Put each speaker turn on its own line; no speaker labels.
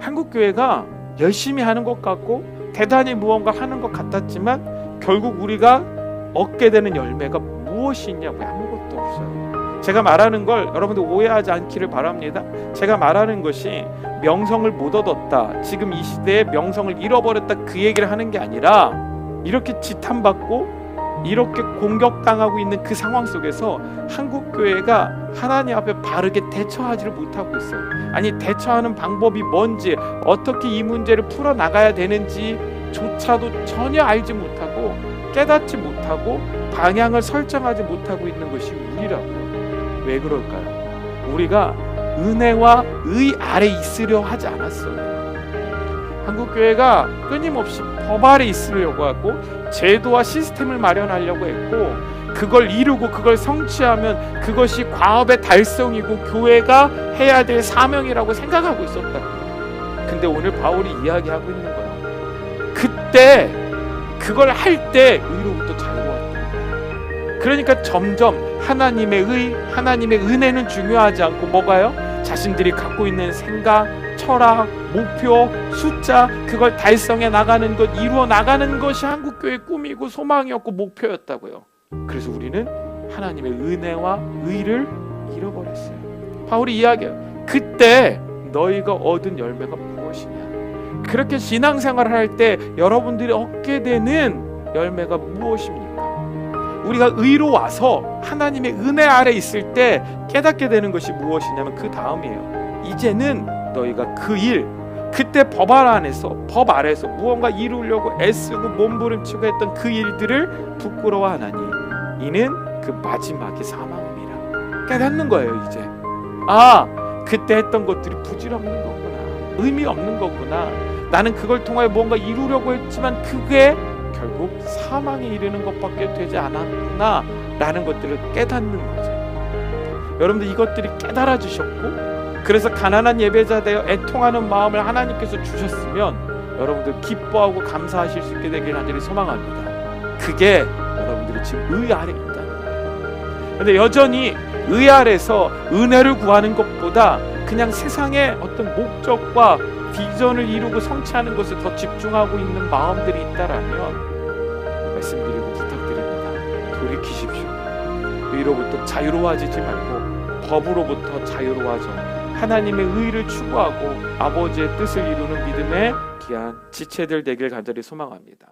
한국교회가 열심히 하는 것 같고 대단히 무언가 하는 것 같았지만 결국 우리가 얻게 되는 열매가 무엇이 있냐고요? 아무것도 없어요. 제가 말하는 걸 여러분들 오해하지 않기를 바랍니다. 제가 말하는 것이 명성을 못 얻었다, 지금 이 시대에 명성을 잃어버렸다, 그 얘기를 하는 게 아니라 이렇게 지탄받고 이렇게 공격당하고 있는 그 상황 속에서 한국교회가 하나님 앞에 바르게 대처하지를 못하고 있어요. 아니, 대처하는 방법이 뭔지, 어떻게 이 문제를 풀어나가야 되는지 조차도 전혀 알지 못하고 깨닫지 못하고 방향을 설정하지 못하고 있는 것이 우리라고요. 왜 그럴까요? 우리가 은혜와 의 아래 있으려 하지 않았어요. 한국교회가 끊임없이 법 아래 있으려고 하고 제도와 시스템을 마련하려고 했고, 그걸 이루고 그걸 성취하면 그것이 과업의 달성이고 교회가 해야 될 사명이라고 생각하고 있었다고요. 근데 오늘 바울이 이야기하고 있는 거예요. 그때 그걸 할 때 의로부터 자유로웠다는 거예요. 그러니까 점점 하나님의 의, 하나님의 은혜는 중요하지 않고 뭐가요? 자신들이 갖고 있는 생각, 철학, 목표, 숫자, 그걸 달성해 나가는 것, 이루어 나가는 것이 한국교회의 꿈이고 소망이었고 목표였다고요. 그래서 우리는 하나님의 은혜와 의를 잃어버렸어요. 바울이 이야기해요. 그때 너희가 얻은 열매가 무엇이냐? 그렇게 신앙생활을 할 때 여러분들이 얻게 되는 열매가 무엇입니까? 우리가 의로 와서 하나님의 은혜 아래 있을 때 깨닫게 되는 것이 무엇이냐면 그 다음이에요. 이제는 너희가 그 일, 그때 법 아래에서 무언가 이루려고 애쓰고 몸부림치고 했던 그 일들을 부끄러워하나니 이는 그 마지막의 사망이라. 깨닫는 거예요. 이제 그때 했던 것들이 부질없는 거구나, 의미 없는 거구나, 나는 그걸 통하여 무언가 이루려고 했지만 그게 결국 사망에 이르는 것밖에 되지 않았구나 라는 것들을 깨닫는 거죠. 여러분들 이것들이 깨달아지셨고 그래서 가난한 예배자 되어 애통하는 마음을 하나님께서 주셨으면 여러분들 기뻐하고 감사하실 수 있게 되길 간절히 소망합니다. 그게 여러분들이 지금 의 아래 있다는 거예요. 그런데 여전히 의 아래서 은혜를 구하는 것보다 그냥 세상의 어떤 목적과 비전을 이루고 성취하는 것에 더 집중하고 있는 마음들이 있다라면 말씀드리고 부탁드립니다. 돌이키십시오. 의로부터 자유로워지지 말고 법으로부터 자유로워져 하나님의 의를 추구하고 아버지의 뜻을 이루는 믿음의 귀한 지체들 되길 간절히 소망합니다.